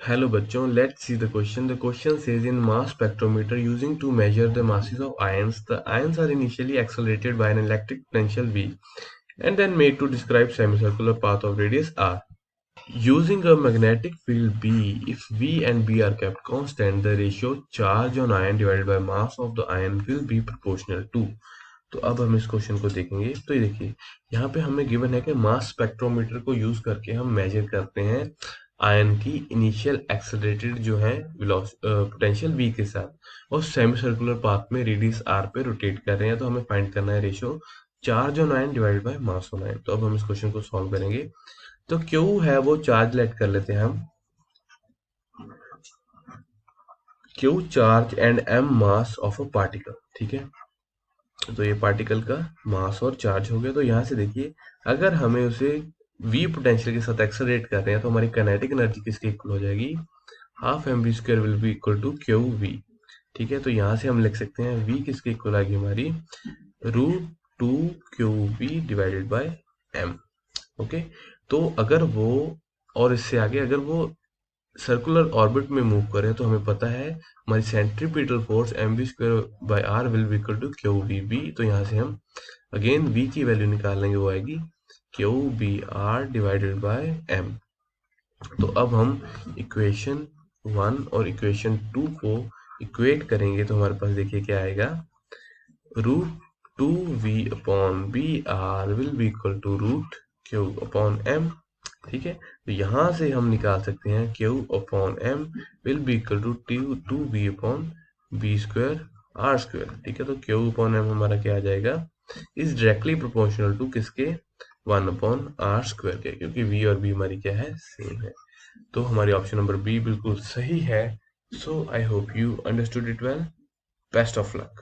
Hello बच्चों, let's see the question. The question says in mass spectrometer using to measure the masses of ions, the ions are initially accelerated by an electric potential V and then made to describe semicircular path of radius R. Using a magnetic field B, if V and B are kept constant, the ratio charge on ion divided by mass of the ion will be proportional to. तो अब हम इस question को देखेंगे। तो ये देखिए, यहाँ पे हमें गिवन है कि मास स्पेक्ट्रोमीटर को यूज करके हम मेजर करते हैं आयन की इनिशियल एक्सेलरेटेड जो है पोटेंशियल v के साथ और सेमी सर्कुलर पाथ में रेडियस r पे रोटेट कर रहे हैं। तो हमें फाइंड करना है ratio charge on ion divided by mass on ion. तो अब हम इस क्वेश्चन को सॉल्व करेंगे। तो Q है वो चार्ज लेट कर लेते हैं हम, Q charge and M mass of a particle. ठीक है, तो ये पार्टिकल का मास और चार्ज हो गया। तो यहाँ से देखिए, अगर हमें उसे v पोटेंशियल के साथ एक्सेलरेट कर रहे हैं तो हमारी काइनेटिक एनर्जी किसके इक्वल हो जाएगी, half m v square will be equal to q v. ठीक है, तो यहाँ से हम लिख सकते हैं v किसके इक्वल आएगी हमारी, √2 QV divided by m। Okay, तो अगर वो और इससे आगे अगर वो सर्कुलर ऑर्बिट में मूव करें तो हमें पता है हमारी centripetal force mv square by r will be equal to q v B. तो यहाँ से हम अगेन v की वैल्यू निकाल लेंगे, वो आएगी q B R divided by m। तो अब हम इक्वेशन 1 और इक्वेशन 2 को इक्वेट करेंगे तो हमारे पास देखिए क्या आएगा, √2v upon B R will be equal to √q upon m। ठीक है, तो यहाँ से हम निकाल सकते हैं Q upon M will be equal to two B upon B square R square. ठीक है, तो Q अपॉन M हमारा क्या आ जाएगा, इज डायरेक्टली प्रोपोर्शनल टू किसके, 1 अपॉन आर स्क्वायर के, क्योंकि V और B हमारी क्या है, सेम है। तो हमारी ऑप्शन नंबर बी बिल्कुल सही है। So I hope you understood it well. Best of luck.